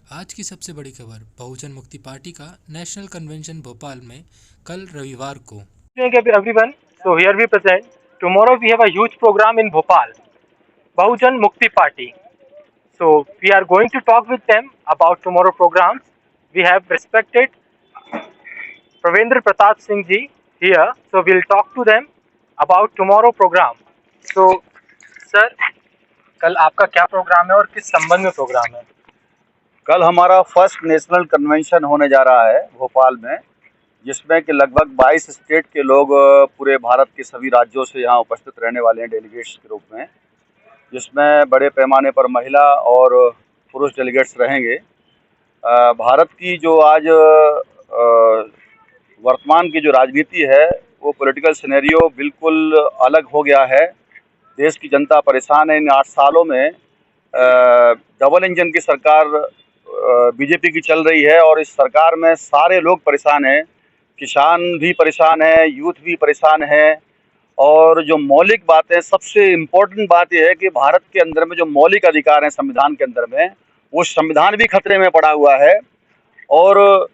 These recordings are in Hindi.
आज की सबसे बड़ी खबर बहुजन मुक्ति पार्टी का नेशनल कन्वेंशन भोपाल में कल रविवार को। Evening everyone. So here we present. Tomorrow we have a huge program in Bhopal, Bahujan Mukti Party. So we are going to talk with them about tomorrow programs. We have respected Pravendra Pratap Singh ji here. So we'll talk to them about tomorrow program. So sir, कल आपका क्या प्रोग्राम है और किस संबंध में प्रोग्राम है? कल हमारा फर्स्ट नेशनल कन्वेंशन होने जा रहा है भोपाल में, जिसमें कि लगभग 22 स्टेट के लोग पूरे भारत के सभी राज्यों से यहाँ उपस्थित रहने वाले हैं डेलीगेट्स के रूप में, जिसमें बड़े पैमाने पर महिला और पुरुष डेलीगेट्स रहेंगे। भारत की जो आज वर्तमान की जो राजनीति है वो पॉलिटिकल सिनेरियो बिल्कुल अलग हो गया है। देश की जनता परेशान है। इन 8 सालों में डबल इंजन की सरकार बीजेपी की चल रही है और इस सरकार में सारे लोग परेशान हैं। किसान भी परेशान है, यूथ भी परेशान है। और जो मौलिक बातें, सबसे इम्पोर्टेंट बात यह है कि भारत के अंदर में जो मौलिक अधिकार हैं संविधान के अंदर में, वो संविधान भी खतरे में पड़ा हुआ है। और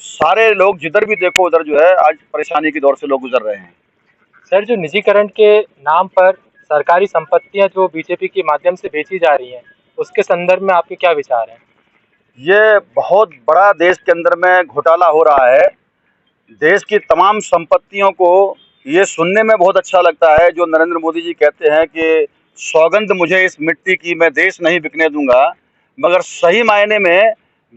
सारे लोग जिधर भी देखो उधर जो है आज परेशानी के दौर से लोग गुजर रहे हैं। सर, जो निजीकरण के नाम पर सरकारी संपत्तियां जो बीजेपी के माध्यम से बेची जा रही हैं, उसके संदर्भ में आपके क्या विचार हैं? ये बहुत बड़ा देश के अंदर में घोटाला हो रहा है। देश की तमाम संपत्तियों को ये सुनने में बहुत अच्छा लगता है जो नरेंद्र मोदी जी कहते हैं कि सौगंध मुझे इस मिट्टी की, मैं देश नहीं बिकने दूंगा, मगर सही मायने में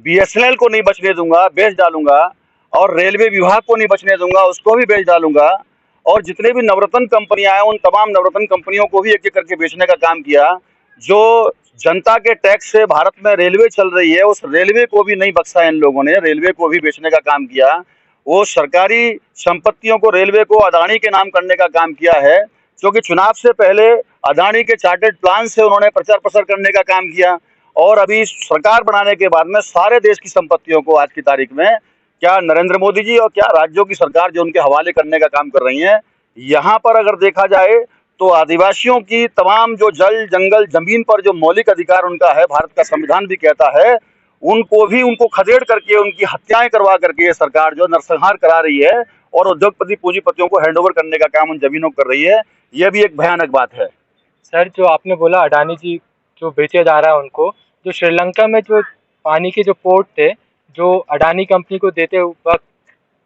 बीएसएनएल को नहीं बचने दूंगा, बेच डालूंगा। और रेलवे विभाग को नहीं बचने दूंगा, उसको भी बेच डालूंगा। और जितने भी नवरत्न कंपनियां हैं उन तमाम नवरत्न कंपनियों को भी एक एक करके बेचने का काम किया। जो जनता के टैक्स से भारत में रेलवे चल रही है, उस रेलवे को भी नहीं बख्शा इन लोगों ने, रेलवे को भी बेचने का काम किया। वो सरकारी संपत्तियों को, रेलवे को अदानी के नाम करने का काम किया है, क्योंकि चुनाव से पहले अदानी के चार्टर्ड प्लान से उन्होंने प्रचार प्रसार करने का काम किया। और अभी सरकार बनाने के बाद में सारे देश की संपत्तियों को आज की तारीख में क्या नरेंद्र मोदी जी और क्या राज्यों की सरकार जो उनके हवाले करने का काम कर रही है। यहाँ पर अगर देखा जाए तो आदिवासियों की तमाम जो जल, जंगल, जमीन पर जो मौलिक अधिकार उनका है, भारत का संविधान भी कहता है, उनको खदेड़ करके, उनकी हत्याएं करवा करके ये सरकार जो नरसंहार करा रही है और उद्योगपति पूंजीपतियों को हैंडओवर करने का काम उन जमीनों को कर रही है। यह भी एक भयानक बात है। सर, जो आपने बोला अडानी जी जो बेचे जा रहा है उनको, जो श्रीलंका में जो पानी के जो पोर्ट थे जो अडानी कंपनी को देते वक्त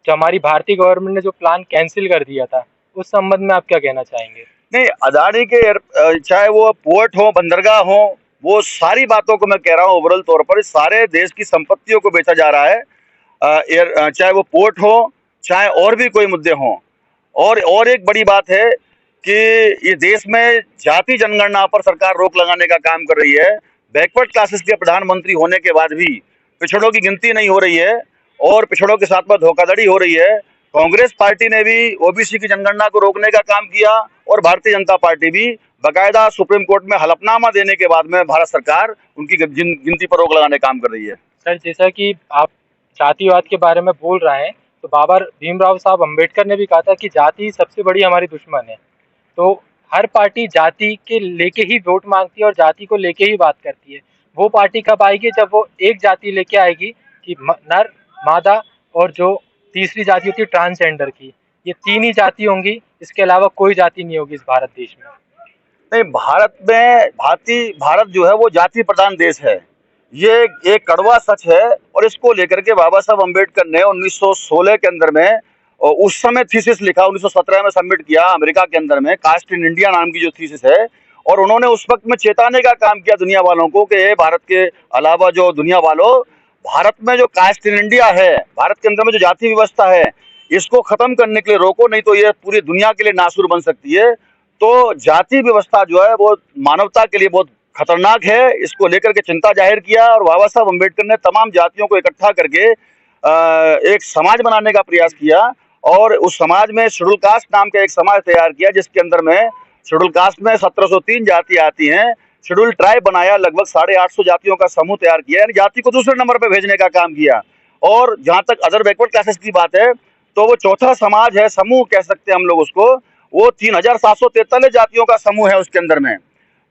जो हमारी भारतीय गवर्नमेंट ने जो प्लान कैंसिल कर दिया था, उस संबंध में आप क्या कहना चाहेंगे? नहीं, अदानी के चाहे वो पोर्ट हो, बंदरगाह हो, वो सारी बातों को मैं कह रहा हूँ ओवरऑल तौर पर सारे देश की संपत्तियों को बेचा जा रहा है। चाहे वो पोर्ट हो, चाहे और भी कोई मुद्दे हों। और एक बड़ी बात है कि ये देश में जाति जनगणना पर सरकार रोक लगाने का काम कर रही है। बैकवर्ड क्लासेस के प्रधानमंत्री होने के बाद भी पिछड़ों की गिनती नहीं हो रही है और पिछड़ों के साथ में धोखाधड़ी हो रही है। कांग्रेस पार्टी ने भी ओबीसी की जनगणना को रोकने का काम किया और भारतीय जनता पार्टी भी बाकायदा सुप्रीम कोर्ट में हलफनामा देने के बाद में भारत सरकार उनकी गिनती पर रोक लगाने का काम कर रही है। सर, जैसा कि आप जातिवाद के बारे में बोल रहे हैं, तो बाबा भीमराव साहब अम्बेडकर ने भी कहा था कि जाति सबसे बड़ी हमारी दुश्मन है। तो हर पार्टी जाति के लेके ही वोट मांगती है और जाति को लेके ही बात करती है। वो पार्टी कब आएगी जब वो एक जाति लेके आएगी कि नर, मादा और जो तीसरी जाति होती है ट्रांसजेंडर की, ये 3 ही जाति होंगी, इसके अलावा कोई जाति नहीं होगी इस भारत देश में। नहीं, भारत जो है वो जाति प्रधान देश है। ये एक कड़वा सच है और इसको लेकर के बाबा साहब अम्बेडकर ने 1916 के अंदर में और उस समय थीसिस लिखा, 1917 में सबमिट किया अमेरिका के अंदर में, कास्ट इन इंडिया नाम की जो थीसिस है। और उन्होंने उस वक्त में चेताने का काम किया दुनिया वालों को कि भारत के अलावा जो दुनिया वालों, भारत में जो कास्ट इन इंडिया है, भारत के अंदर में जो जाति व्यवस्था है, इसको खत्म करने के लिए रोको, नहीं तो ये पूरी दुनिया के लिए नासूर बन सकती है। तो जाति व्यवस्था जो है वो मानवता के लिए बहुत खतरनाक है। इसको लेकर के चिंता जाहिर किया और बाबा साहब अम्बेडकर ने तमाम जातियों को इकट्ठा करके एक समाज बनाने का प्रयास किया और उस समाज में शेड्यूल कास्ट नाम का एक समाज तैयार किया, जिसके अंदर में शेड्यूल कास्ट में 1703 जाति आती हैं। शेड्यूल ट्राइब बनाया, लगभग 850 जातियों का समूह तैयार किया, यानी जाति को दूसरे नंबर पर भेजने का काम किया। और जहाँ तक अदर बैकवर्ड क्लासेस की बात है तो वो चौथा समाज है, समूह कह सकते हैं हम लोग उसको, वो 3743 जातियों का समूह है उसके अंदर में।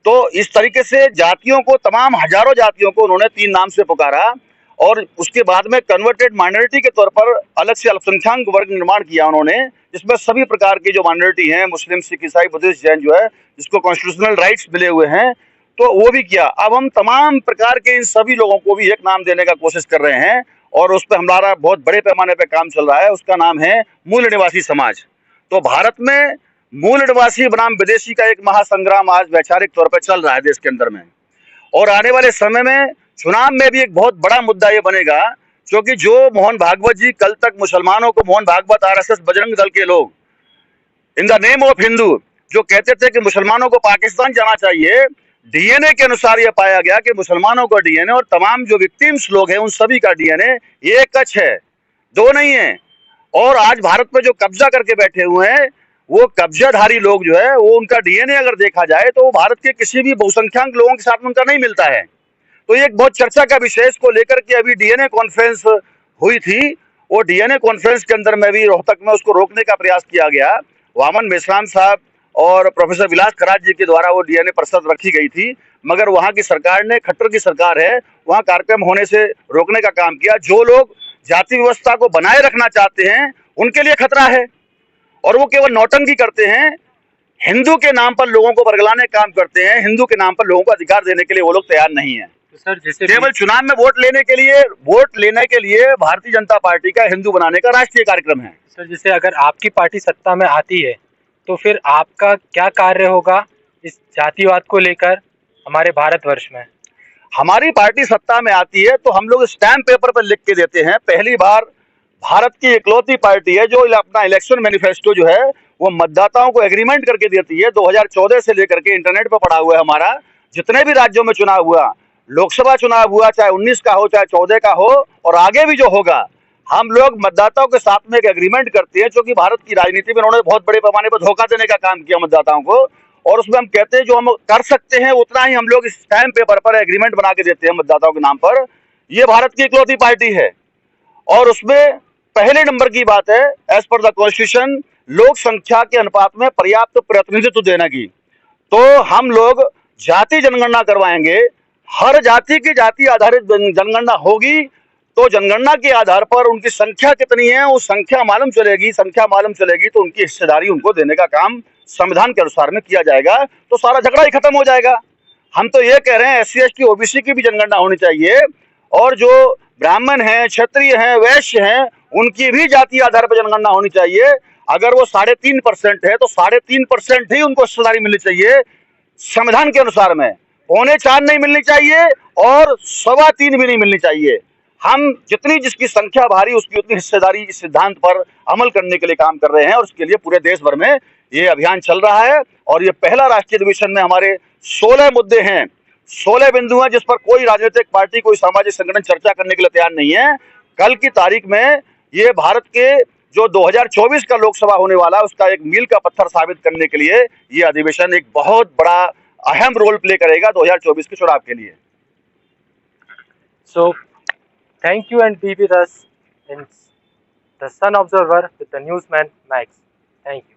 तो इस तरीके से जातियों को, तमाम हजारों जातियों को उन्होंने 3 नाम से पुकारा और उसके बाद में कन्वर्टेड माइनॉरिटी के तौर पर अलग से अल्पसंख्याक वर्ग निर्माण किया उन्होंने, जिसमें सभी प्रकार की जो माइनॉरिटी हैं, मुस्लिम, सिख, ईसाई, बुद्धिस्ट, जैन जो है, जिसको कॉन्स्टिट्यूशनल राइट्स मिले हुए हैं, तो वो भी किया। अब हम तमाम प्रकार के इन सभी लोगों को भी एक नाम देने का कोशिश कर रहे हैं और उस पर हमारा बहुत बड़े पैमाने पे काम चल रहा है। उसका नाम है मूल निवासी समाज। तो भारत में मूल निवासी बनाम विदेशी का एक महासंग्राम आज वैचारिक तौर पर चल रहा है देश के अंदर में, और आने वाले समय में चुनाव में भी एक बहुत बड़ा मुद्दा ये बनेगा, क्योंकि जो मोहन भागवत जी कल तक मुसलमानों को, मोहन भागवत, आरएसएस, बजरंग दल के लोग in the name of Hindu जो कहते थे कि मुसलमानों को पाकिस्तान जाना चाहिए, डीएनए के अनुसार यह पाया गया कि मुसलमानों का डीएनए और तमाम जो विक्टिम्स लोग हैं उन सभी का डीएनए एक कच है, दो नहीं है। और आज भारत में जो कब्जा करके बैठे हुए हैं वो कब्जाधारी लोग जो है, वो उनका डीएनए अगर देखा जाए तो वो भारत के किसी भी बहुसंख्यक लोगों के साथ में उनका नहीं मिलता है। तो ये एक बहुत चर्चा का विषय को लेकर के अभी डीएनए कॉन्फ्रेंस हुई थी। वो डीएनए कॉन्फ्रेंस के अंदर में भी रोहतक में उसको रोकने का प्रयास किया गया। वामन मेश्राम साहब और प्रोफेसर विलास खराज जी के द्वारा वो डीएनए परिषद रखी गई थी, मगर वहाँ की सरकार ने, खट्टर की सरकार है, वहाँ कार्यक्रम होने से रोकने का काम किया। जो लोग जाति व्यवस्था को बनाए रखना चाहते हैं उनके लिए खतरा है, और वो केवल नौटंकी करते हैं, हिंदू के नाम पर लोगों को बरगलाने का काम करते हैं, हिंदू के नाम पर लोगों को अधिकार देने के लिए वो लोग तैयार नहीं है। तो सर, जैसे केवल चुनाव में वोट लेने के लिए भारतीय जनता पार्टी का हिंदू बनाने का राष्ट्रीय कार्यक्रम है। सर, जैसे अगर आपकी पार्टी सत्ता में आती है तो फिर आपका क्या कार्य होगा इस जातिवाद को लेकर हमारे भारतवर्ष में? हमारी पार्टी सत्ता में आती है तो हम लोग स्टैम्प पेपर पर लिख के देते हैं। पहली बार भारत की इकलौती पार्टी है जो अपना इलेक्शन मैनिफेस्टो जो है वो मतदाताओं को एग्रीमेंट करके देती है। 2014 से लेकर के इंटरनेट पर पड़ा हुआ है हमारा, जितने भी राज्यों में चुनाव हुआ, लोकसभा चुनाव हुआ, चाहे 19 का हो, चाहे 14 का हो, और आगे भी जो होगा, हम लोग मतदाताओं के साथ में एक एग्रीमेंट करते हैं। क्योंकि भारत की राजनीति में उन्होंने बहुत बड़े पैमाने पर धोखा देने का काम किया मतदाताओं को, और उसमें हम कहते हैं जो हम कर सकते हैं उतना ही हम लोग स्टैम्प पेपर पर एग्रीमेंट बना के देते हैं मतदाताओं के नाम पर। ये भारत की इकलौती पार्टी है, और उसमें पहले नंबर की बात है एज पर द कॉन्स्टिट्यूशन लोक संख्या के अनुपात में पर्याप्त प्रतिनिधित्व देने की। तो हम लोग जाति जनगणना करवाएंगे, हर जाति की जाति आधारित जनगणना होगी, तो जनगणना के आधार पर उनकी संख्या कितनी है वो संख्या मालूम चलेगी, संख्या मालूम चलेगी तो उनकी हिस्सेदारी उनको देने का काम संविधान के अनुसार में किया जाएगा, तो सारा झगड़ा ही खत्म हो जाएगा। हम तो ये कह रहे हैं SC ST OBC की भी जनगणना होनी चाहिए, और जो ब्राह्मण हैं, क्षत्रिय हैं, वैश्य हैं, उनकी भी जाति आधार पर जनगणना होनी चाहिए। अगर वो 3.5% है तो 3.5% ही उनको हिस्सेदारी मिलनी चाहिए संविधान के अनुसार में, 4.25 नहीं मिलनी चाहिए और 3.25 भी नहीं मिलनी चाहिए। हम जितनी जिसकी संख्या भारी उसकी उतनी हिस्सेदारी इस सिद्धांत पर अमल करने के लिए काम कर रहे हैं, और उसके लिए पूरे देश भर में ये अभियान चल रहा है। और ये पहला राष्ट्रीय अधिवेशन में हमारे 16 मुद्दे हैं, 16 बिंदु हैं जिस पर कोई राजनीतिक पार्टी, कोई सामाजिक संगठन चर्चा करने के लिए तैयार नहीं है। कल की तारीख में ये भारत के जो 2024 का लोकसभा होने वाला उसका एक मील का पत्थर साबित करने के लिए ये अधिवेशन एक बहुत बड़ा अहम रोल प्ले करेगा 2024 के चुनाव के लिए। So, thank you and be with us in the Sun Observer with the newsman Max. Thank you.